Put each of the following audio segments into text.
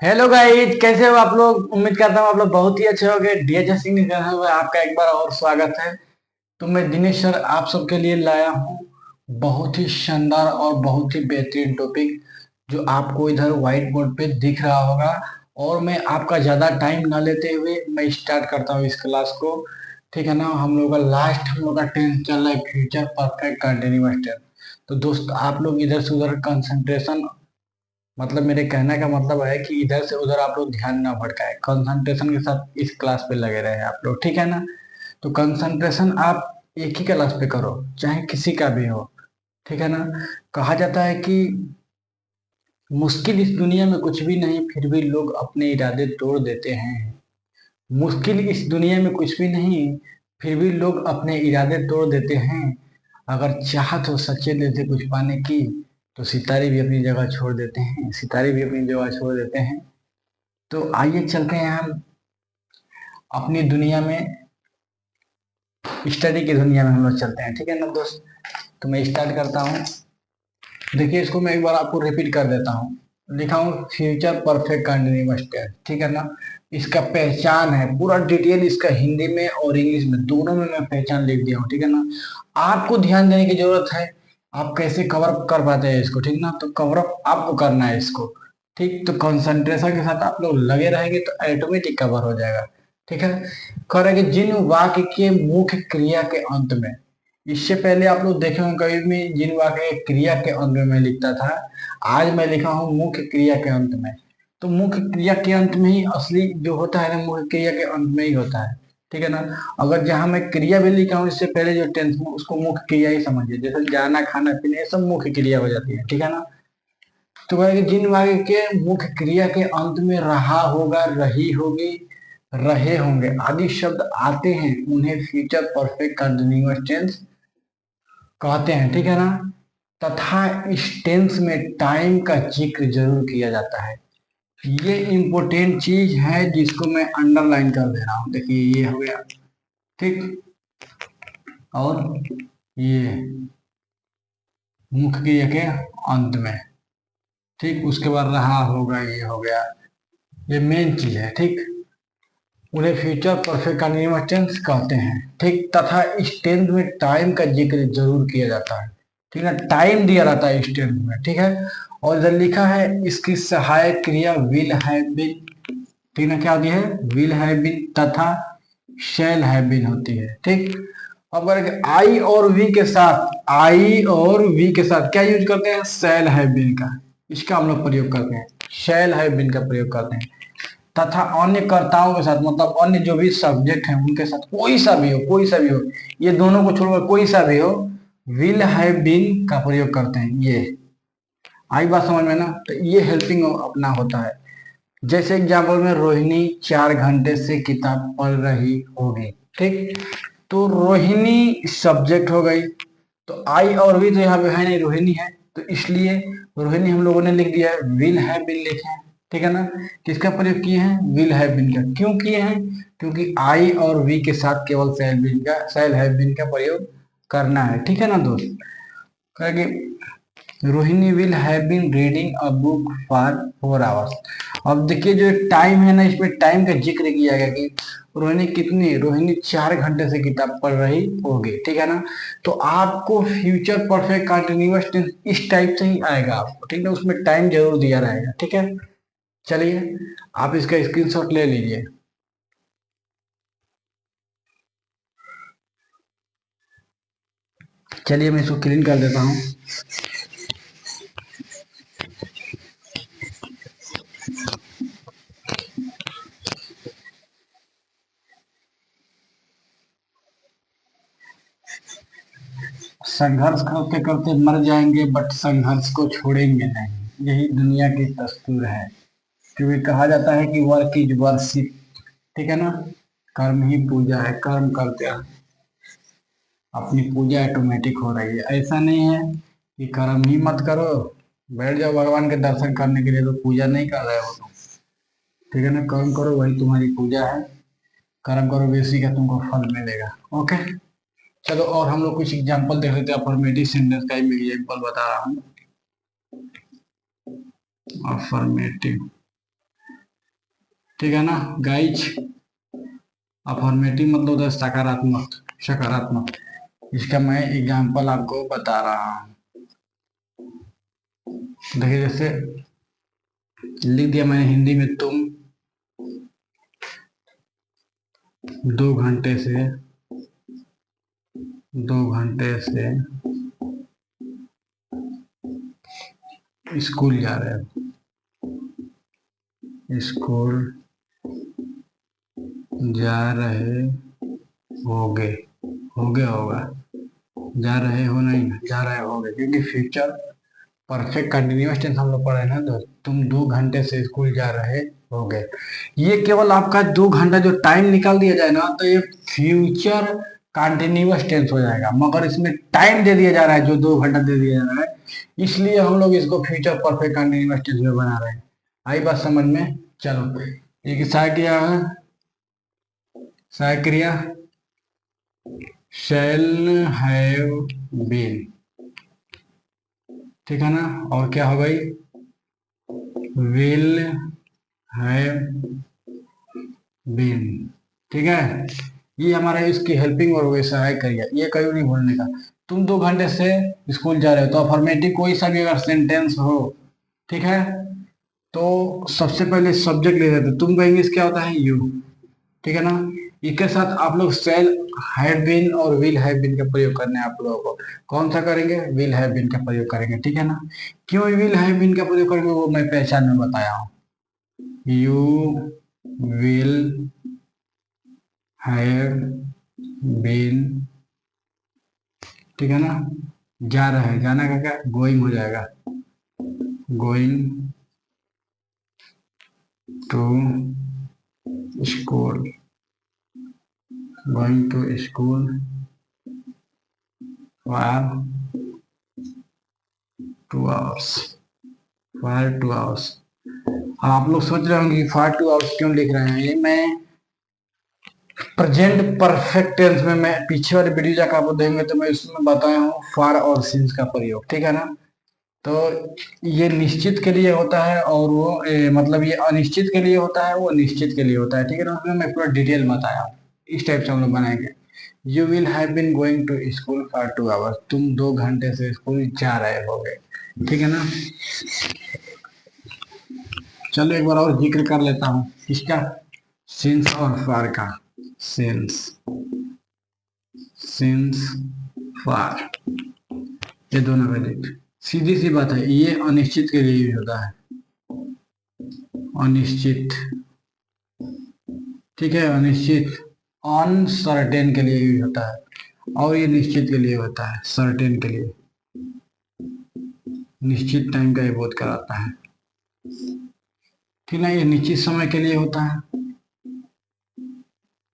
Hello guys, कैसे हो आप लोग। उम्मीद करता हूँ आप लोग बहुत ही अच्छे होंगे। डीएच सिंह के चैनल में आपका एक बार और स्वागत है। तो मैं दिनेश सर आप सबके लिए लाया हूँ बहुत ही शानदार और बहुत ही बेहतरीन टॉपिक, जो आपको इधर व्हाइट बोर्ड पे दिख रहा होगा। और मैं आपका ज्यादा टाइम ना लेते हुए मैं स्टार्ट करता हूँ इस क्लास को। ठीक है ना। हम लोग का लास्ट हम लोग का टेंथ चल रहा है, फ्यूचर परफेक्ट कंटिन्यूअस टेंस। तो दोस्त आप लोग इधर से उधर कंसंट्रेशन, मतलब मेरे कहने का मतलब है कि इधर से उधर आप लोग ध्यान ना भटकाए, कंसंट्रेशन के साथ इस क्लास पे लगे रहे आप लोग। ठीक है ना। तो कंसंट्रेशन आप एक ही क्लास पे करो, चाहे किसी का भी हो। ठीक है ना। कहा जाता है कि मुश्किल इस दुनिया में कुछ भी नहीं, फिर भी लोग अपने इरादे तोड़ देते हैं। मुश्किल इस दुनिया में कुछ भी नहीं, फिर भी लोग अपने इरादे तोड़ देते हैं। अगर चाहत हो सच्चे दिल से कुछ पाने की, तो सितारे भी अपनी जगह छोड़ देते हैं, सितारे भी अपनी जगह छोड़ देते हैं। तो आइए चलते हैं हम अपनी दुनिया में, स्टडी की दुनिया में हम लोग चलते हैं। ठीक है ना दोस्त। तो मैं स्टार्ट करता हूँ। देखिए, इसको मैं एक बार आपको रिपीट कर देता हूँ। लिखा हूँ फ्यूचर परफेक्ट कंटिन्यूअस टेंस। ठीक है ना। इसका पहचान है पूरा डिटेल, इसका हिंदी में और इंग्लिश में दोनों में मैं पहचान लिख दिया हूँ। ठीक है ना। आपको ध्यान देने की जरूरत है, आप कैसे कवर अप कर पाते हैं इसको। ठीक ना। तो कवर अप आपको करना है इसको। ठीक। तो कंसंट्रेशन के साथ आप लोग लगे रहेंगे तो ऑटोमेटिक कवर हो जाएगा। ठीक है। कह रहे हैं कि जिन वाक्य के मुख्य क्रिया के अंत में, इससे पहले आप लोग देखे होंगे कभी भी जिन वाक्य के क्रिया के अंत में मैं लिखता था, आज मैं लिखा हूँ मुख्य क्रिया के अंत में। तो मुख्य क्रिया के अंत में ही असली जो होता है ना, मुख्य क्रिया के अंत में ही होता है। ठीक है ना। अगर जहां मैं क्रिया भी लिखा हूँ इससे पहले जो टेंस में, उसको मुख्य क्रिया ही समझिए। जैसे जाना, खाना, पीना, ये सब मुख्य क्रिया हो जाती है। ठीक है ना। तो कहेगा जिन वाक्य के मुख्य क्रिया के अंत में रहा होगा, रही होगी, रहे होंगे आदि शब्द आते हैं, उन्हें फ्यूचर परफेक्ट कंटिन्यूअस टेंस कहते हैं। ठीक है ना। तथा इस टेंस में टाइम का जिक्र जरूर किया जाता है। ये इंपॉर्टेंट चीज है जिसको मैं अंडरलाइन कर दे रहा हूं। देखिए ये हो गया। ठीक। और ये मुख्य क्रिया के अंत में। ठीक। उसके बाद रहा होगा, ये हो गया। ये मेन चीज है। ठीक। उन्हें फ्यूचर परफेक्ट कंटिन्यूअस टेंस कहते हैं। ठीक। तथा इस टेंस में टाइम का जिक्र जरूर किया जाता है। ठीक है ना। टाइम दिया रहता है इस टेंस में। ठीक है। और इधर लिखा है इसकी सहायक क्रिया विल हैव बीन। ठीक ना। क्या होती है? विल हैव बीन तथा शैल हैव बीन होती है। ठीक। अब अगर आई और वी के साथ, आई और वी के साथ क्या यूज करते हैं? शैल हैव बीन का, इसका हम लोग प्रयोग करते हैं। शैल हैव बीन का प्रयोग करते हैं। तथा अन्य कर्ताओं के साथ, मतलब अन्य जो भी सब्जेक्ट है उनके साथ, कोई सा भी हो, कोई सा भी हो, ये दोनों को छोड़कर कोई सा भी हो, विल हैव बीन का प्रयोग करते हैं। ये आई बात समझ में ना। तो ये हेल्पिंग अपना होता है। जैसे एग्जाम्पल में रोहिणी 4 घंटे से किताब पढ़ रही होगी। ठीक। तो रोहिणी सब्जेक्ट हो गई। तो आई और वी तो यहाँ पे है नहीं, रोहिणी है। तो इसलिए रोहिणी हम लोगों ने लिख दिया है, विल हैव बीन लिखे हैं। ठीक है ना। किसका प्रयोग किए हैं? विल हैव बीन का। क्यों किए हैं? क्योंकि आई और वी के साथ केवल शैल बीन का, शैल हैव बीन का प्रयोग करना है। ठीक है ना दोस्त। कहेंगे Rohini will have been reading a book for 4 hours. अब देखिए जो टाइम है ना, इसमें टाइम का जिक्र किया गया कि रोहिणी 4 घंटे से किताब पढ़ रही होगी। ठीक है ना। तो आपको फ्यूचर परफेक्ट कंटिन्यूअस टेंस इस टाइप से ही आएगा आपको। ठीक है। उसमें टाइम जरूर दिया रहेगा। ठीक है। चलिए आप इसका स्क्रीनशॉट ले लीजिए। चलिए मैं इसको क्लीन कर देता हूँ। संघर्ष करते करते मर जाएंगे बट संघर्ष को छोड़ेंगे नहीं, यही दुनिया की दस्तूर है। क्योंकि कहा जाता है कि वर्क इज वर्शिप। ठीक है ना। कर्म ही पूजा है, कर्म करते हैं अपनी पूजा ऑटोमेटिक हो रही है। ऐसा नहीं है कि कर्म ही मत करो, बैठ जाओ भगवान के दर्शन करने के लिए, तो पूजा नहीं कर रहे हो तुम। ठीक है ना। कर्म करो, वही तुम्हारी पूजा है। कर्म करो, बेसी का तुमको फल मिलेगा। ओके। चलो और हम लोग कुछ एग्जांपल देख लेते हैं। अफर्मेटिव सेंटेंस का ही मैं एग्जांपल बता रहा हूँ। अफर्मेटिव ठीक है ना गाइज। अफर्मेटिव मतलब होता है सकारात्मक, सकारात्मक। इसका मैं एग्जांपल आपको बता रहा हूँ। देखिए जैसे लिख दिया मैंने हिंदी में, तुम 2 घंटे से 2 घंटे से स्कूल जा रहे हो, स्कूल जा रहे होगे, होगे होगा, जा रहे हो नहीं, जा रहे होगे, क्योंकि फ्यूचर परफेक्ट कंटिन्यूअस टेंस हम लोग पढ़े ना दोस्त। तुम 2 घंटे से स्कूल जा रहे होगे, ये केवल आपका 2 घंटा जो टाइम निकाल दिया जाए ना, तो ये फ्यूचर कंटिन्यूअस टेंस हो जाएगा। मगर इसमें टाइम दे दिया जा रहा है, जो 2 घंटा दे दिया जा रहा है, इसलिए हम लोग इसको फ्यूचर परफेक्ट कंटिन्यूअस टेंस में बना रहे हैं। आई बात समझ में? चलो एक सहायक्रिया है, सहायक्रिया शैल हैव बीन, ठीक है ना, और क्या हो गई, विल हैव बीन, ठीक है। ये हमारा इसकी हेल्पिंग और वैसा सहायक क्रिया, ये कभी नहीं भूलने का। तुम 2 घंटे से स्कूल जा रहे हो, तो अफर्मेटिव कोई सा भी अगर सेंटेंस हो, ठीक है, तो सबसे पहले सब्जेक्ट ले लेते, तुम कहेंगे क्या होता है, यू, ठीक है ना। इसके साथ आप लोग सेल हैव बीन और विल हैव बीन का प्रयोग करने आप लोगों को। कौन सा करेंगे, विल हैव बीन का प्रयोग करेंगे, ठीक है ना। क्यों विल हैव बीन का प्रयोग करेंगे वो मैं पहचान में बताया हूँ। यू विल हैव बीन, ठीक है ना। जा रहा है, जाना का क्या, गोइंग हो जाएगा, going to school, going to school for 2 hours, for 2 hours. आप लोग सोच रहे होंगे फॉर 2 आवर्स क्यों लिख रहे हैं, ये मैं प्रेजेंट परफेक्ट टेंस में, मैं पीछे वाले वीडियो जाकर आपको देंगे तो मैं उसमें बताया हूँ फॉर और सिंस का प्रयोग, ठीक है ना। तो ये निश्चित के लिए होता है, और वो मतलब ये अनिश्चित के लिए होता है, वो निश्चित के लिए होता है, ठीक है ना। उसमें मैं पूरा डिटेल बताया, इस टाइप से हम लोग बनाएंगे। You will have been going to school for 2 hours, तुम 2 घंटे से स्कूल जा रहे होगे, ठीक है ना। चलो एक बार और जिक्र कर लेता हूँ इसका, सिंस और फॉर का। सिंस, सिंस फॉर, ये दोनों वैलिड। सीधी सी बात है, ये अनिश्चित के लिए यूज होता है, अनिश्चित, ठीक है, अनिश्चित, अनसर्टेन के लिए यूज होता है, और ये निश्चित के लिए होता है, सर्टेन के लिए, निश्चित टाइम का ये बोध कराता है, ठीक है। ये निश्चित समय के लिए होता है,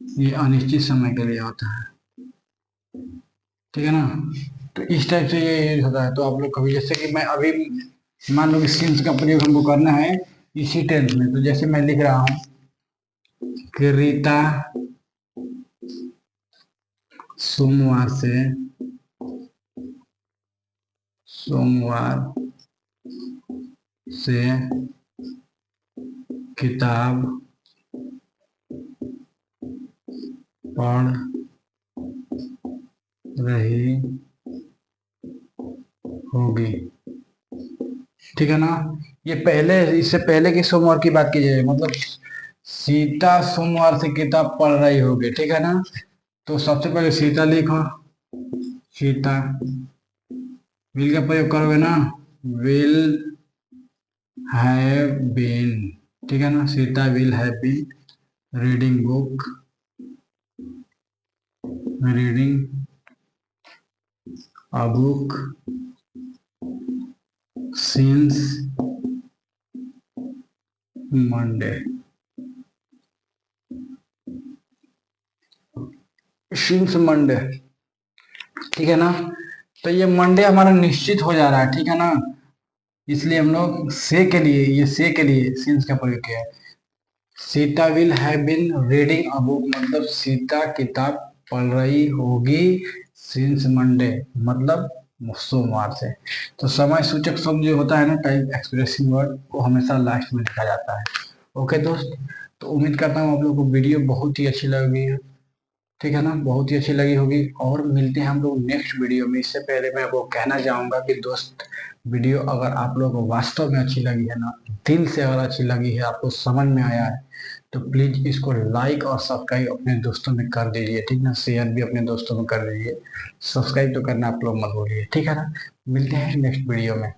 ये अनिश्चित समय के लिए होता है, ठीक है ना। तो इस टाइप से ये यूज होता है। तो आप लोग कभी, जैसे कि मैं अभी मान लो सिंस का प्रयोग हमको करना है इसी टेंस में, तो जैसे मैं लिख रहा हूं कि रीता सोमवार से किताब पढ़ रही होगी, ठीक है ना। ये पहले, इससे पहले की सोमवार की बात की जाए, मतलब सीता सोमवार से किताब पढ़ रही होगी, ठीक है ना। तो सबसे पहले सीता लिखो, सीता, विल का प्रयोग करोगे ना, विल हैव बीन, ठीक है ना। Sita will have been reading book, reading a book since Monday, since Monday, ठीक है ना। तो ये मंडे हमारा निश्चित हो जा रहा है, ठीक है ना। इसलिए हम लोग से के लिए, ये से के लिए सिंस का प्रयोग किया है। Sita will have been reading a book, मतलब सीता किताब पढ़ रही होगी सिंस मंडे, मतलब सोमवार से। तो समय सूचक शब्द जो होता है ना, टाइम एक्सप्रेसिंग वर्ड, वो हमेशा लास्ट में लिखा जाता है। ओके दोस्त, तो उम्मीद करता हूँ आप लोगों को वीडियो बहुत ही अच्छी लगी, ठीक है ना, बहुत ही अच्छी लगी होगी। और मिलते हैं हम लोग नेक्स्ट वीडियो में। इससे पहले मैं आपको कहना चाहूंगा कि दोस्त, वीडियो अगर आप लोगों को वास्तव में अच्छी लगी है ना, दिल से अगर अच्छी लगी है, आपको समझ में आया है, तो प्लीज इसको लाइक और सब्सक्राइब अपने दोस्तों में कर दीजिए, ठीक ना, शेयर भी अपने दोस्तों में कर दीजिए। सब्सक्राइब तो करना आप लोग मत भूलिए, ठीक है ना। मिलते हैं नेक्स्ट वीडियो में।